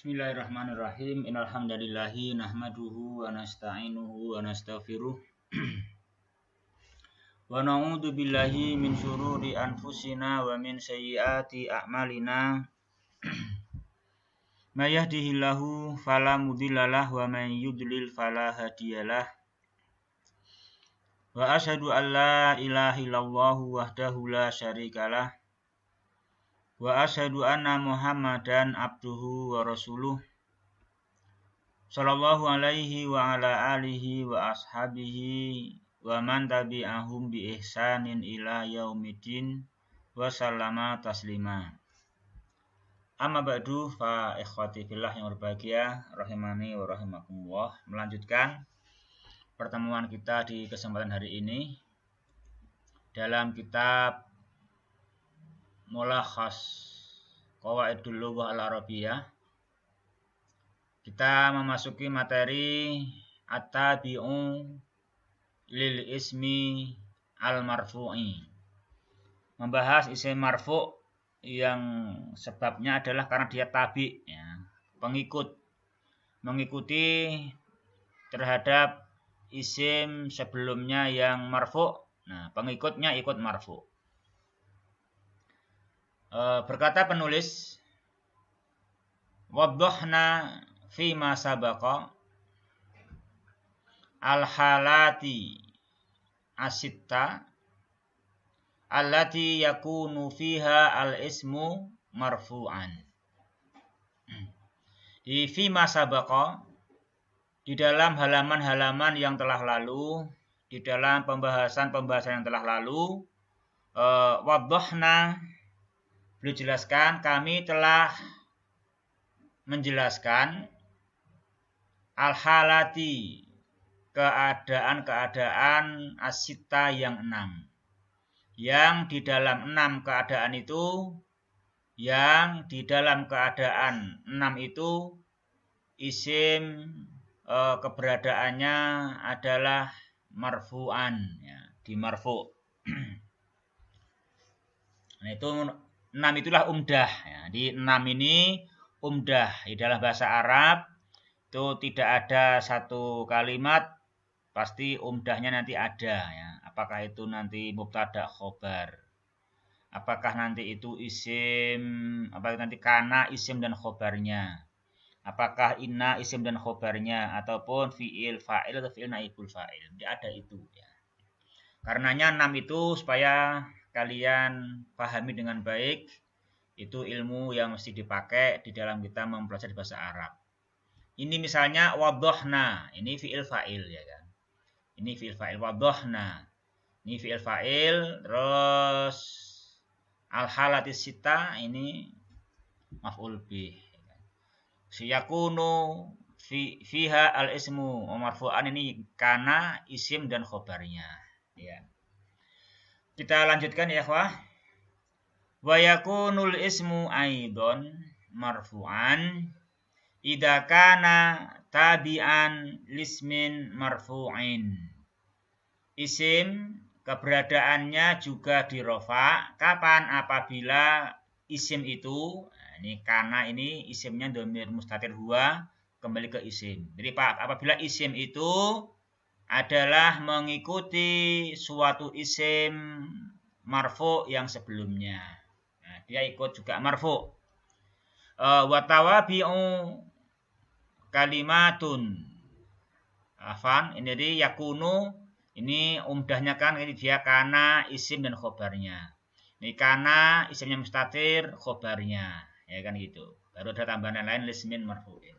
Bismillahirrahmanirrahim. Innal hamdalillahi nahmaduhu wa nasta'inuhu wa nastaghfiruh. Wa na'udzu billahi min syururi anfusina wa min sayyiati a'malina. May yahdihillahu fala mudhillalah wa may yudlil fala hadiyalah. Wa asyhadu an la ilaha illallah wahdahu la syarikalah. Wa asyhadu anna Muhammadan abduhu wa rasuluh sallallahu alaihi wa ala alihi wa ashabihi wa man tabi'ahum bi ihsanin ila yaumiddin wa sallama taslima. Amma ba'du, fa ikhwati fillah yang berbahagia rahimani wa rahimakumullah. Melanjutkan pertemuan kita di kesempatan hari ini dalam kitab Mulakhas Qawaidul Lughah Al-Arabiyyah. Kita memasuki materi at-tabi'u lil ismi al-marfu'i. Membahas isim marfu' yang sebabnya adalah karena dia tabi', ya, mengikuti terhadap isim sebelumnya yang marfu'. Nah, pengikutnya ikut marfu'. Berkata penulis, waddahna fima sabaqa al-halati asitta allati yakunu fiha al-ismu marfu'an. Di fima sabaqa, di dalam halaman-halaman yang telah lalu, di dalam pembahasan yang telah lalu, waddahna, beliau jelaskan, kami telah menjelaskan al-halati, keadaan-keadaan asita yang 6. Yang di dalam 6 keadaan itu, isim keberadaannya adalah marfu'an, ya, di marfu'. Nah, itu 6 itulah umdah, ya. Di 6 ini umdah. Di dalam bahasa Arab itu tidak ada satu kalimat, pasti umdahnya nanti ada, ya. Apakah itu nanti mubtada khobar, apakah nanti itu isim, apakah nanti kana isim dan khobarnya, apakah inna isim dan khobarnya, ataupun fi'il fa'il atau fi'il naibul fa'il. Tidak ada itu, ya. Karenanya 6 itu supaya kalian pahami dengan baik, itu ilmu yang mesti dipakai di dalam kita mempelajari bahasa Arab. Ini misalnya waddahna, ini fi'il fa'il, ya kan. Ini fi'il fa'il, waddahna. Ini fi'il fa'il, terus al-halatis sita ini maf'ul bih. Siyakunu fiha al-ismu marfu'an, ini kana isim dan khobarnya, ya. Kita lanjutkan ya, ikhwah. Wa yakunul ismu aidon marfu'an idza kana tabi'an lismin marfu'in. Isim keberadaannya juga dirofa kapan? Apabila isim itu, nah, ini kana ini isimnya dhamir mustatir huwa, kembali ke isim. Jadi apabila isim itu adalah mengikuti suatu isim marfu yang sebelumnya, nah, dia ikut juga marfu. Wa tawabi'u kalimatun, afan, ini jadi yakunu, ini umdahnya kan ini dia kana isim dan khobarnya. Ini kana isimnya mustatir, khobarnya, ya kan gitu. Baru ada tambahan lain lismin marfu'in.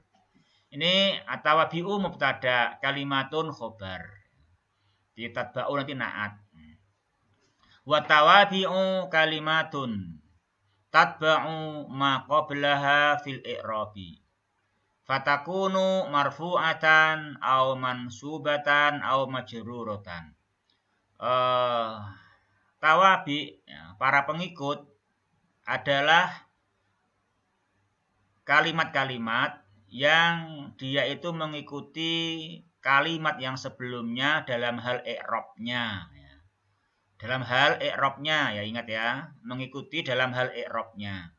Ini atawabi'u mubtada, kalimatun khobar. Di tatba'u nanti na'at. Wa tawabi'u kalimatun tatba'u ma qablaha fil i'rabi. Fatakunu marfu'atan au mansubatan au majruratan. Tawabi, ya, para pengikut adalah kalimat-kalimat yang dia itu mengikuti kalimat yang sebelumnya dalam hal i'rabnya, ya. Dalam hal i'rabnya, ya, ingat ya, mengikuti dalam hal i'rabnya.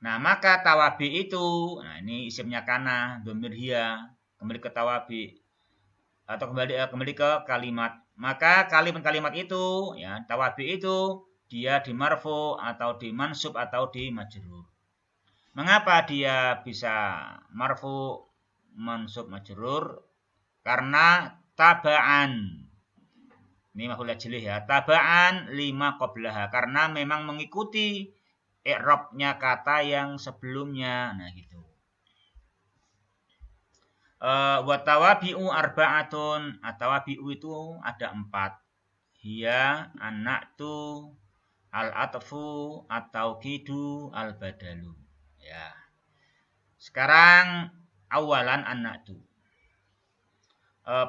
Nah, maka tawabi itu, nah ini isimnya kana, dhamir hiya, kembali ke tawabi atau kembali ke kalimat. Maka kalimat-kalimat itu, ya, tawabi itu dia dimarfu atau dimansub atau dimajrur. Mengapa dia bisa marfu, mansub, majrur? Karena tabaan. Ini maf'ul ajlih ya. Tabaan lima qablaha, karena memang mengikuti i'rabnya kata yang sebelumnya. Nah, gitu. Wa tawabi'u arba'atun. Tawabi'u itu ada 4. Hiya, an-na'tu, al-atfu, at-tauqidu, al-badalu. Ya. Sekarang awalan an-na'tu.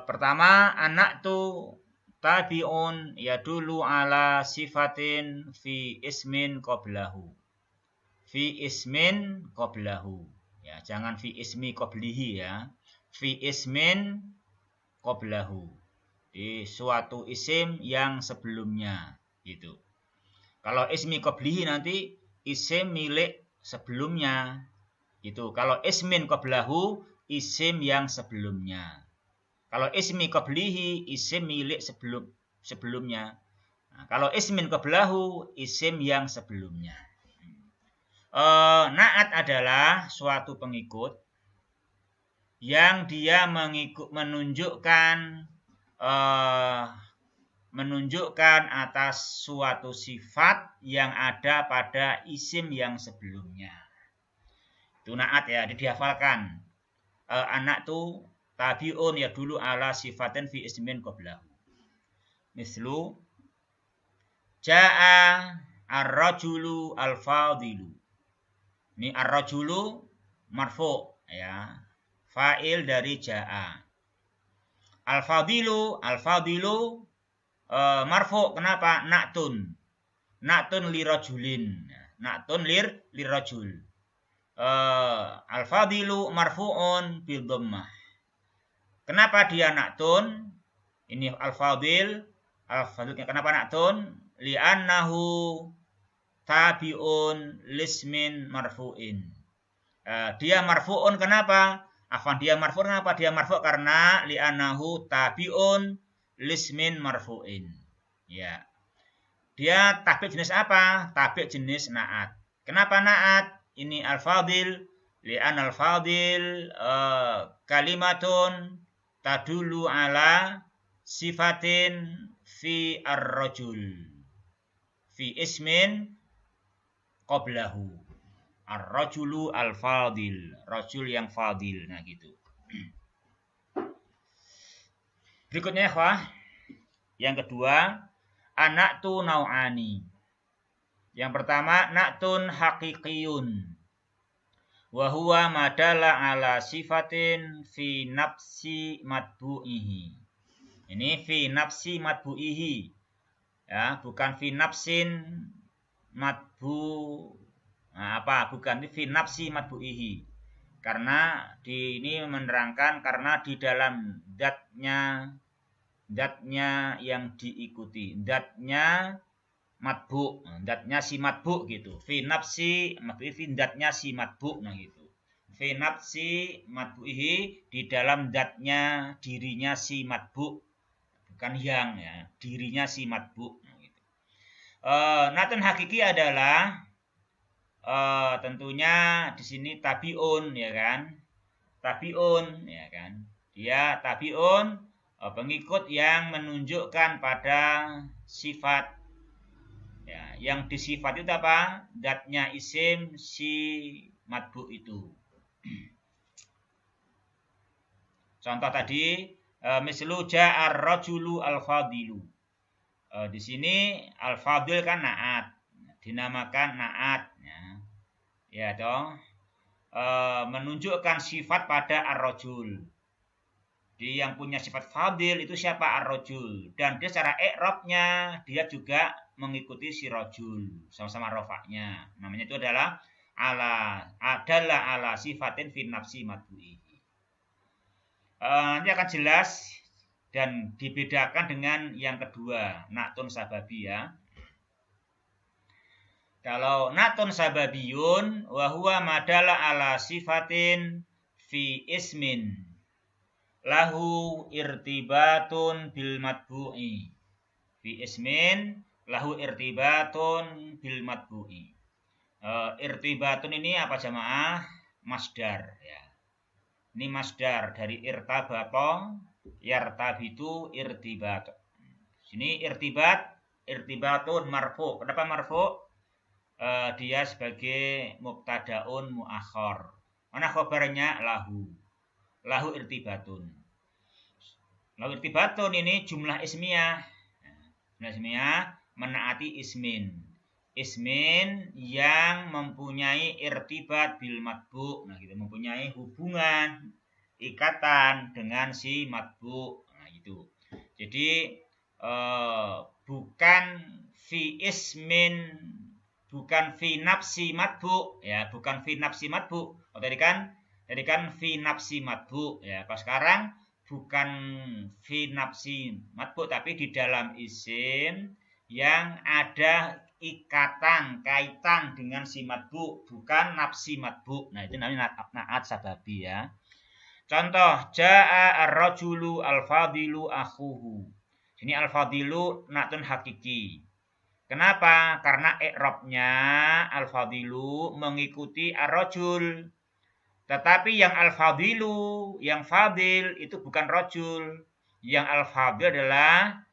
Pertama, an-na'tu tabi'un yadulu ala sifatin fi ismin qablahu. Fi ismin qablahu. Ya, jangan fi ismi qablihi ya. Fi ismin qablahu. Di suatu isim yang sebelumnya gitu. Kalau ismi qablihi nanti isim milik sebelumnya gitu. Kalau ismin qablahu isim yang sebelumnya. Kalau ismi qablihi isim milik sebelumnya. Nah, kalau ismin qablahu isim yang sebelumnya. Na'at adalah suatu pengikut yang dia menunjukkan atas suatu sifat yang ada pada isim yang sebelumnya. Itu na'at ya, dihafalkan. Anak tu tabi'un ya dulu ala sifatin fi ismin qablahu. Mislu ja'a ar-rajulu al-fadilu. Ini ar-rajulu marfu ya. Fa'il dari ja'a. Al-fadilu marfu, kenapa? Na'tun. Na'tun li rajulin. Na'tun li rajul. Al-fadilu marfu'un bil dhammah. Kenapa dia na'tun? Ini al-fadil kenapa na'tun? Li'annahu tabi'un lismin marfu'in. Dia marfu'un kenapa? Dia marfu' kenapa? Dia marfu' karena li'annahu tabi'un lismin marfu'in. Ya. Dia tabi' jenis apa? Tabi' jenis na'at. Kenapa na'at? Ini al-fadil. Li'an al-fadil kalimatun tadulu ala sifatin fi ar-rajul. Fi ismin qablahu. Ar-rajulu al-fadil. Rajul yang fadil. Nah gitu. Berikutnya ya, yang kedua, anaktu nau'ani. Yang pertama, na'tun haqiqiyun. Wa huwa madala ala sifatin fi nafsi matbu'ihi. Ini fi nafsi matbu'ihi. Ya, bukan fi nafsin matbu. Nah, bukan fi nafsi matbu'ihi. Karena ini menerangkan karena di dalam datnya yang diikuti, datnya matbu, datnya si matbu gitu. Fi nafsi matbu'ihi, fi datnya si matbu, nah gitu. Fi nafsi matbu'ihi, di dalam datnya dirinya si matbu, bukan yang ya, dirinya si matbu. Nah, gitu. Natun hakiki adalah tentunya di sini tabiun ya kan, tabiun ya kan. Dia tabiun pengikut yang menunjukkan pada sifat ya, yang disifat itu apa? Datnya isim si matbu itu. Contoh tadi mislu ja'ar rajulu al-fadilu. Di sini al-fadil kan na'at, dinamakan na'at ya. Ya toh. Menunjukkan sifat pada ar-rajul. Dia yang punya sifat fadil itu siapa? Ar-rajul. Dan dia secara i'rabnya dia juga mengikuti si rajul, sama-sama rofaknya. Namanya itu adalah ala sifatin fi nafsi matbu'ihi. Nanti akan jelas dan dibedakan dengan yang kedua, na'tun sababi ya. Kalau natun sababiyun wa huwa madala ala sifatin fi ismin lahu irtibatun bil matbu'i. Fi ismin lahu irtibatun bil matbu'i. Irtibatun ini apa jamaah? Masdar ya. Ini masdar dari irtabato, yartabitu, irtibat. Sini irtibatun marfu. Kenapa marfu? Dia sebagai mubtadaun muakhar. Mana khabarnya? Lahu irtibatun. Lahu irtibatun ini jumlah ismiyah. Jumlah ismiyah menaati ismin. Ismin yang mempunyai irtibat bil matbu. Nah, gitu, mempunyai hubungan ikatan dengan si matbu. Nah, gitu. Jadi bukan fi ismin, bukan fi nafsi matbu ya, bukan fi nafsi matbu. Oh, tadi kan fi nafsi matbu ya. Pas sekarang bukan fi nafsi matbu tapi di dalam isim yang ada ikatan, kaitan dengan si matbu, bukan nafsi matbu. Nah, itu namanya na'at sababi ya. Contoh, ja'a ar-rajulu al-fadilu akhuhu. Sini al-fadilu na'tun hakiki. Kenapa? Karena i'rabnya al-fadilu mengikuti ar-rajul. Tetapi yang al-fadilu, yang fadil itu bukan rajul. Yang al-fadil adalah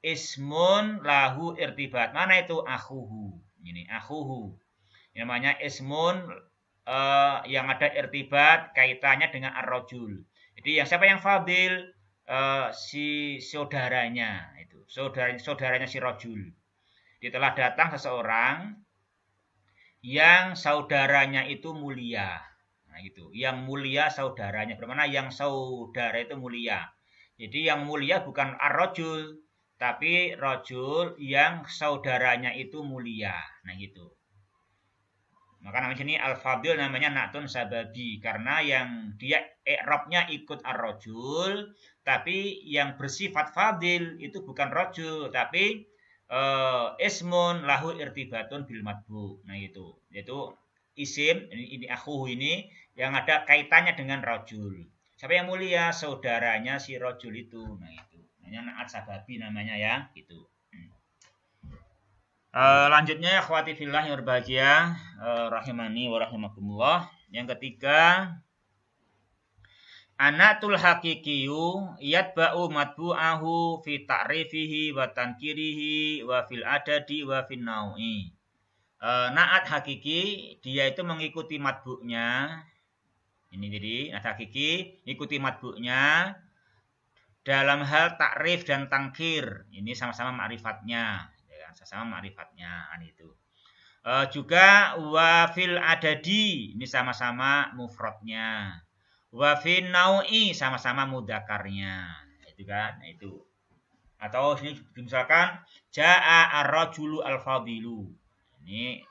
ismun lahu irtibat. Mana itu? Akhuhu. Ini akhuhu. Ini namanya ismun yang ada irtibat kaitannya dengan ar-rajul. Jadi yang siapa yang fadil? Si saudaranya itu. Saudaranya si rajul. Jadi telah datang seseorang yang saudaranya itu mulia. Nah, gitu. Yang mulia saudaranya. Bermana yang saudara itu mulia. Jadi yang mulia bukan ar-rajul, tapi rajul yang saudaranya itu mulia. Nah, gitu. Maka namanya sini al-fadil namanya na'tun sababi karena yang dia i'rabnya ikut ar-rajul, tapi yang bersifat fadil itu bukan rajul, tapi ismun lahu irtibatun bil matbu. Nah, itu. Yaitu isim ini akhuhu ini yang ada kaitannya dengan rajul. Siapa yang mulia? Saudaranya si rajul itu. Nah, itu. Namanya na'at sababi namanya ya, gitu. Lanjutnya akhwati fillah yang berbahagia, rahimani wa rahimakumullah. Yang ketiga, anatul haqiqiyu yatba'u matbu'ahu fi ta'rifihi wa tankirihi wa fil adadi wa fin nau'i. Na'at hakiki dia itu mengikuti matbu'nya. Ini jadi na'at hakiki ikuti matbu'nya dalam hal takrif dan tangkir. Ini sama-sama ma'rifatnya, ya, sama-sama ma'rifatnya itu. Juga wa fil adadi ini sama-sama mufradnya. Wa fin nau'i sama-sama mudzakarnya. Itu kan, itu. Atau sini misalkan jaa ar-rajulu al-fadilu. Ini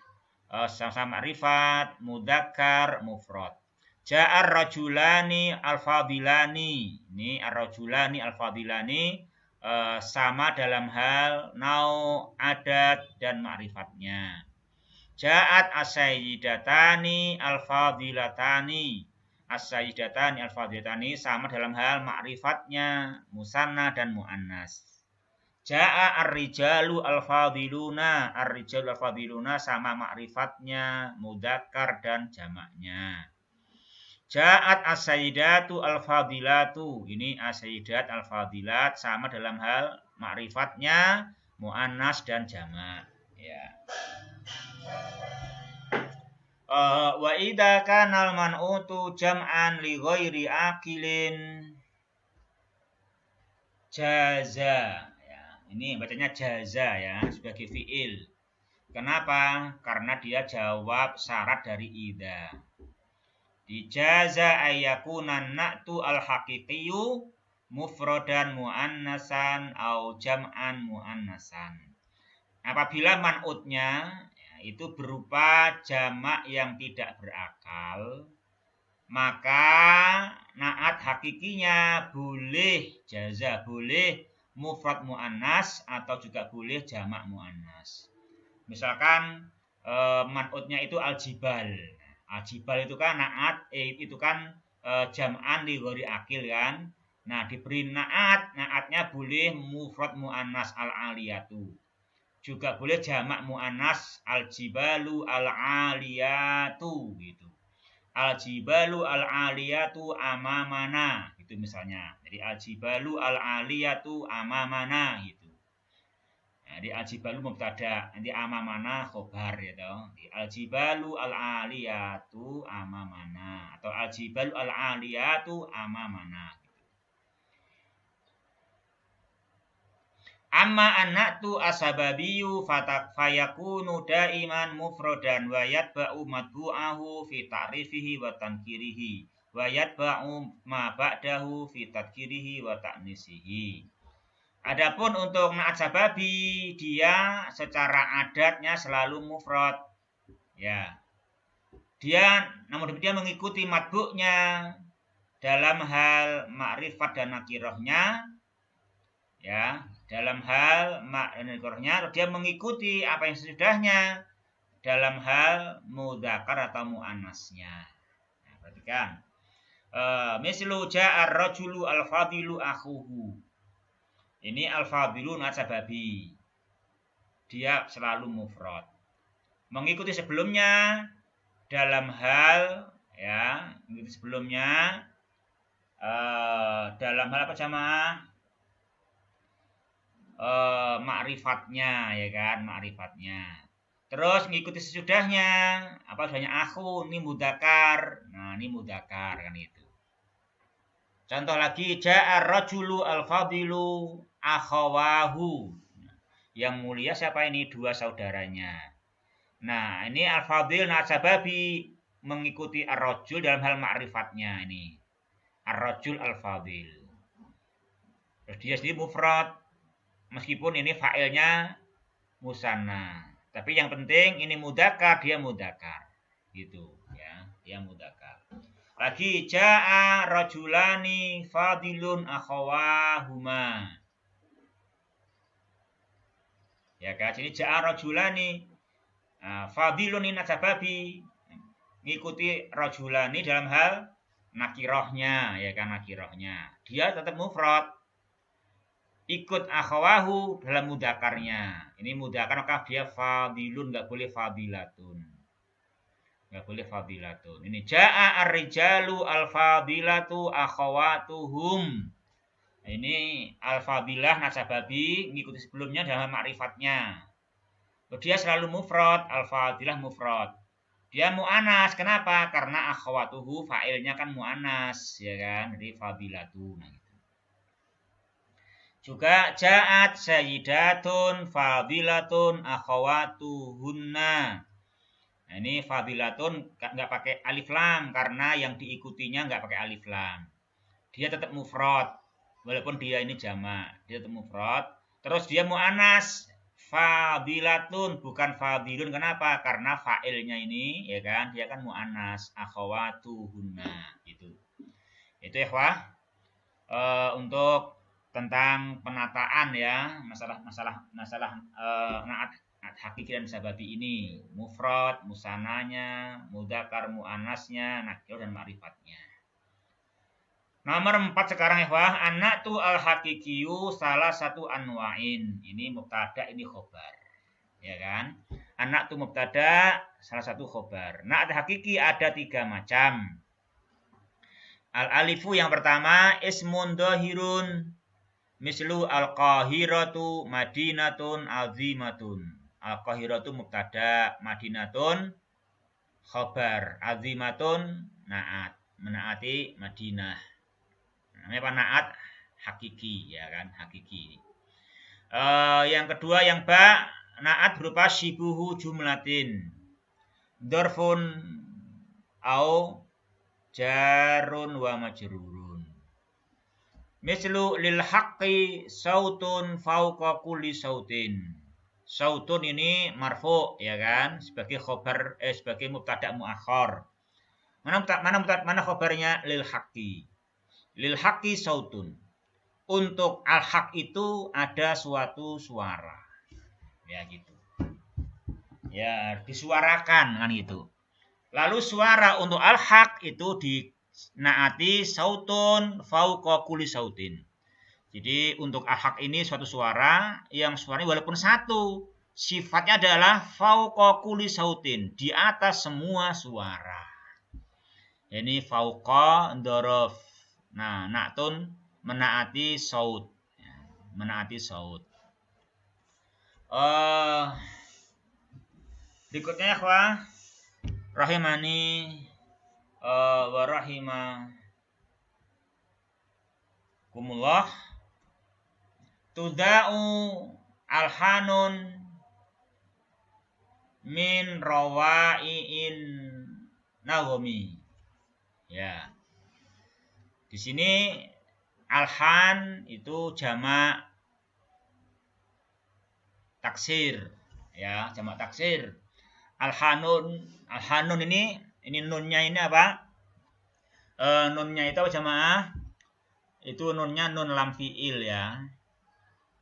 sama-sama ma'rifat, mudzakar, mufrad. Ja'ar rajulani al-fadilani. Ini ar-rajulani al-fadilani sama dalam hal nau, adat, dan ma'rifatnya. Ja'at as-sayyidatani al-fadilatani. As-sayyidatani al-fadilatani sama dalam hal ma'rifatnya, musanna dan mu'annas. Ja'a ar-rijalu al-fadiluna. Ar-rijalu al-fadiluna sama ma'rifatnya, mudzakkar dan jamaknya. Ja'at as-sayyidatu al-fadilatu. Ini as-sayyidat al-fadilat sama dalam hal ma'rifatnya, mu'annas dan jamak. Ya. Wa idza kana al-man'utu jam'an li ghairi aqilin jaza. Ya, ini bacanya jaza ya sebagai fi'il. Kenapa? Karena dia jawab syarat dari idza. Dijaza ayyakunan na'tu al-haqiqiyu mufradan mu'annasan au jam'an mu'annasan. Apabila man'utnya ya, itu berupa jamak yang tidak berakal, maka na'at hakikinya boleh jaza, boleh mufrad mu'annas atau juga boleh jamak mu'annas. Misalkan man'utnya itu al-jibal. Al-jibal itu kan na'at, itu kan jam'an li ghairi akil kan. Nah, diberi na'atnya boleh mufrad muannas al-aliyatu. Juga boleh jamak muannas al-jibalu al-aliyatu gitu. Al-jibalu al-aliyatu amamana gitu misalnya. Jadi al-jibalu al-aliyatu amamana gitu. Jadi al-jibalu mubtada, nanti amamana khobar ya toh. Al-jibalu al-aliyatu amamana atau al-jibalu al-aliyatu amamana. Amma annatu asababiyu fayakunu daiman mufrodan wa yatba'u matbu'ahu fi ta'rifihi wa tankirihi wa yatba'u ma ba'dahu fi tadkirihi wa ta'nisihi. Adapun untuk na'at sababi, dia secara adatnya selalu mufrad. Ya. Dia namun demikian mengikuti matbu'nya dalam hal ma'rifat dan nakirahnya. Ya, dalam hal maknanya dia mengikuti apa yang sesudahnya dalam hal mudzakkar atau muannasnya. Nah, perhatikan. Mislu ja'a ar-rajulu al-fadilu akhuhu. Ini al-fadilu nasababi. Dia selalu mufrad. Mengikuti sebelumnya dalam hal ya, mengikuti sebelumnya dalam hal apa jamaah? Ma'rifatnya ya kan, ma'rifatnya. Terus ngikuti sesudahnya apa sesudahnya akhu, ini mudzakkar. Nah, ini mudzakkar kan itu. Contoh lagi ja'ar rajulu al-fadilu akhawahu. Yang mulia siapa ini? Dua saudaranya. Nah, ini al-fadil nasababi mengikuti ar-rajul dalam hal ma'rifatnya ini. Ar-rajul al-fadil. Terus dia sendiri mufrad. Meskipun ini fa'ilnya musanna, tapi yang penting ini mudzakkar, dia mudzakkar. Gitu ya, dia mudzakkar. Lagi ja'a rajulani fadilun akhawahuma. Ya kan, jadi ja'a rajulani fadilun ini nasababi ngikuti rajulani dalam hal nakirahnya, ya kan, nakirahnya. Dia tetap mufrad. Ikut akhawahu dalam mudzakarnya. Ini mudzakkar maka dia fadilun, enggak boleh fadilatun. Enggak boleh fadilatun. Ini jaa ar-rijalu al-fadilatu akhawatuhum. Ini al-fadilah nasababi ngikuti sebelumnya dalam ma'rifatnya. Dia selalu mufrad, al-fadilah mufrad. Dia mu'anas, kenapa? Karena akhawatuhu fa'ilnya kan mu'anas, ya kan? Jadi fadilatun. Juga ja'at sayyidatun fadilatun akhawatuhunna. Nah, ini fadilatun enggak pakai alif lam karena yang diikutinya enggak pakai alif lam. Dia tetap mufrad walaupun dia ini jamak, dia tetap mufrad. Terus dia muannas, fadilatun bukan fadilun. Kenapa? Karena fa'ilnya ini ya kan, dia kan muannas, akhawatuhunna gitu. Itu ya, Wah. Untuk tentang penataan ya, masalah na'at hakiki dan sababi ini, mufrad, musananya, mudzakkar, muannasnya, nakir dan ma'rifatnya. Nomor 4 sekarang ya, Wah, an-na'tu al-haqiqiyu salah satu anwa'in. Ini mubtada, ini khobar. Ya kan? An-na'tu mubtada, salah satu khobar. Na'at hakiki ada 3 macam. Al-alifu yang pertama ismun dhahirun. Mislu al-qahiratu madinatun azimatun. Al-qahiratu mubtada, madinatun khobar, azimatun na'at, menaati Madinah. Namanya apa? Na'at hakiki ya kan, hakiki. Yang kedua yang ba, na'at berupa syibuhu jumlatin. Dzarfun au jarun wa majrurun. Mislu lil haqqi sautun fauqa kulli sautin. Sautun ini marfu ya kan, sebagai khobar sebagai mubtada muakhar. Mana khobarnya? Lil haqqi. Lil haqqi sautun. Untuk al-haq itu ada suatu suara. Ya gitu. Ya, disuarakan kan gitu. Lalu suara untuk al-haq itu dinaati sautun fauqa kulli sautin. Jadi untuk al-haq ini suatu suara yang suaranya walaupun satu, sifatnya adalah fauqa kulli sautin, di atas semua suara. Ini fauqa dzaraf. Nah, na'tun menaati saut. Menaati saut. Berikutnya ya, ikhwah, rahimani wa rahimakumullah. Tuda'u alhanun min rawai'in naghmi. Ya. Di sini alhan itu jamak taksir, ya, jamak taksir. Alhanun ini nunnya ini apa? Nunnya itu apa jamaah? Itu nunnya nun lam fiil ya.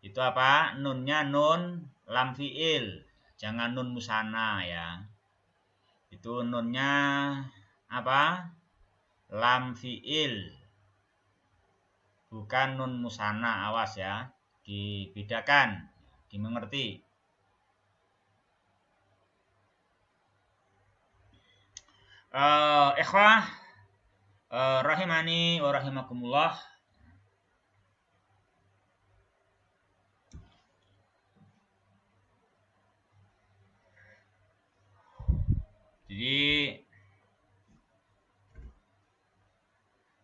Itu apa? Nunnya nun lam fiil. Jangan nun musanna ya. Itu nunnya apa? Lam fiil. Bukan nun musanna, awas ya. Dibedakan, dimengerti. Ikhwah rahimani wa rahimakumullah. Jadi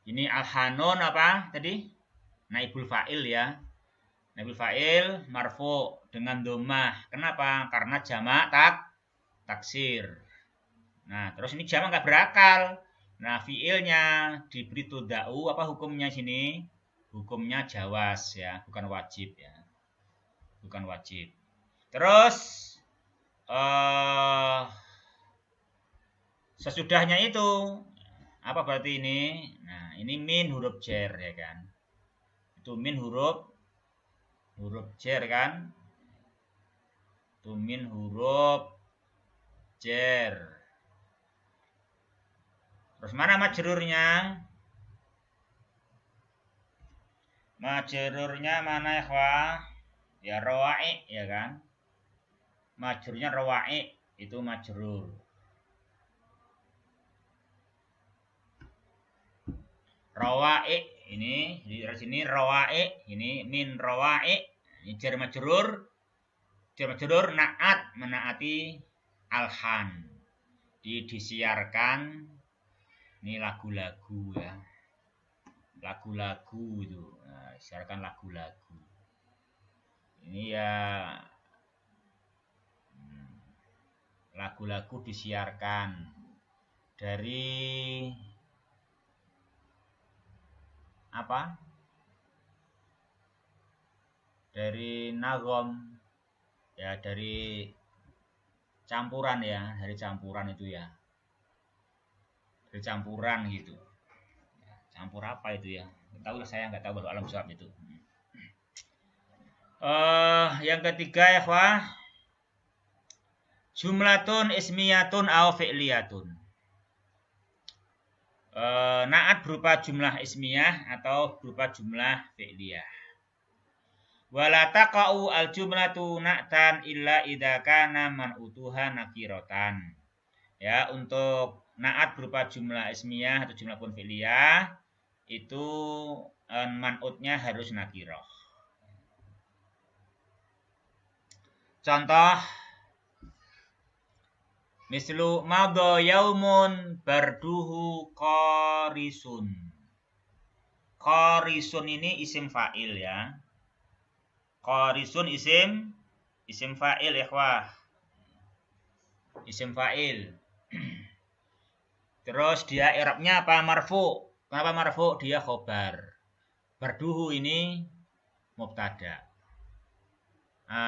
ini alhanun apa tadi? Naibul fa'il ya. Naibul fa'il marfu dengan dhammah. Kenapa? Karena jamak taksir. Nah, terus ini jamak nggak berakal. Nah, fiilnya diberi tuda'u, apa hukumnya sini? Hukumnya jawaz ya, bukan wajib ya. Bukan wajib. Terus sesudahnya itu apa berarti ini? Nah, ini min huruf jar ya kan. Itu min huruf jar kan? Itu min huruf jar. Terus mana majrurnya? Majrurnya mana ya, ikhwah? Ya rawa'i ya kan? Majrurnya rawa'i, itu majrur. Rawa'i ini di sini rawa'i, ini min rawa'i. Ini jar majrur. Jar majrur na'at menaati alhan. Disiarkan ini lagu-lagu ya. Lagu-lagu itu. Nah, siarkan lagu-lagu. Ini ya lagu-lagu disiarkan dari apa? Dari nagom ya, dari campuran ya, dari campuran itu ya. Dari campuran gitu. Campur apa itu ya? Tahu lah, saya nggak tahu, baru alam suap itu. Yang ketiga ya, ikhwah, jumlatun ismiyatun aw fi'liyatun. Na'at berupa jumlah ismiyah atau berupa jumlah fi'liyah. Wala taqa'u al-jumlatu na'tan illa idza kana man'utuha nakiratan. Ya, untuk na'at berupa jumlah ismiyah atau jumlah pun fi'liyah itu man'utnya harus nakirah. Contoh, mislu madha yaumun barduhu qarisun. Qarisun ini isim fa'il ya. Qarisun isim fa'il ya, ikhwah. Isim fa'il. Terus dia i'rabnya apa? Marfu. Kenapa marfu? Dia khobar. Barduhu ini mubtada.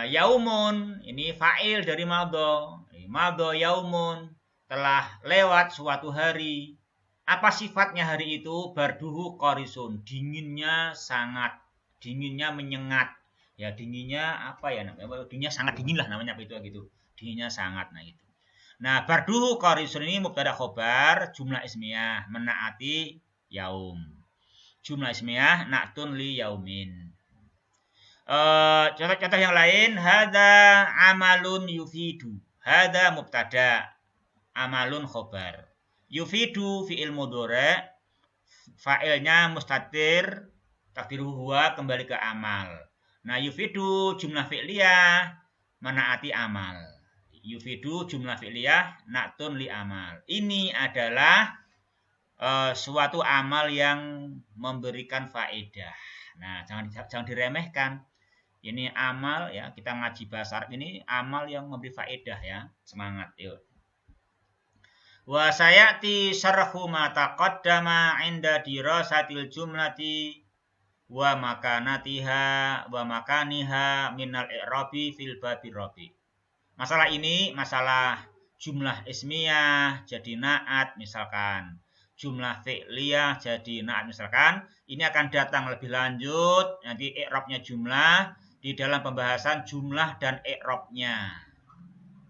Yaumun ini fa'il dari madha. Madha yaumun, telah lewat suatu hari. Apa sifatnya hari itu? Barduhu qarisun, dinginnya sangat, dinginnya menyengat. Ya, dinginnya apa ya namanya? Dinginnya sangat dingin lah namanya, apa itu gitu. dinginnya sangat. Nah itu. Nah, barduhu qarisun ini mubtada khobar, jumlah ismiyah, menaati yaum. Jumlah ismiyah, na'tun li yaumin. Contoh-contoh yang lain, hada amalun yufidu. Hada mubtada, amalun khobar. Yufidu fi'il mudhari', fa'ilnya mustatir, takdiruhu huwa, kembali ke amal. Nah, yufidu jumlah fi'liyah, menaati amal. Yufidu jumlah fi'liyah, na'tun li amal. Ini adalah suatu amal yang memberikan faedah. Nah, jangan diremehkan. Ini amal ya, kita ngaji bahasa Arab ini amal yang memberi faedah ya. Semangat yuk. Wa sayati syarhu ma taqaddama 'inda dirasatil jumlati wa makanatiha wa makaniha minal i'rabi fil babi rabi. Masalah ini masalah jumlah ismiyah jadi na'at misalkan. Jumlah fi'liyah jadi na'at misalkan. Ini akan datang lebih lanjut nanti i'rabnya jumlah di dalam pembahasan jumlah dan i'rabnya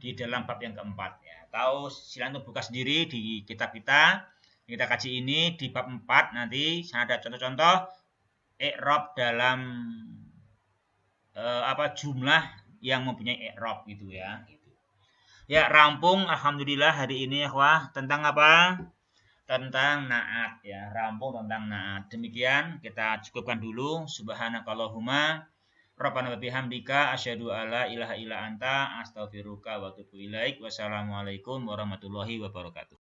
di dalam bab yang keempat ya. Tahu silakan buka sendiri di kitab kita kaji ini di bab 4 nanti ada contoh-contoh i'rab dalam jumlah yang mempunyai i'rab gitu ya. Ya, rampung alhamdulillah hari ini ya, tentang apa? Tentang na'at ya, rampung tentang na'at. Demikian kita cukupkan dulu. Subhanakallahumma Rabbana wa bihamdika asyhadu alla ilaha illa anta astaghfiruka wa atubu ilaik. Wassalamualaikum warahmatullahi wabarakatuh.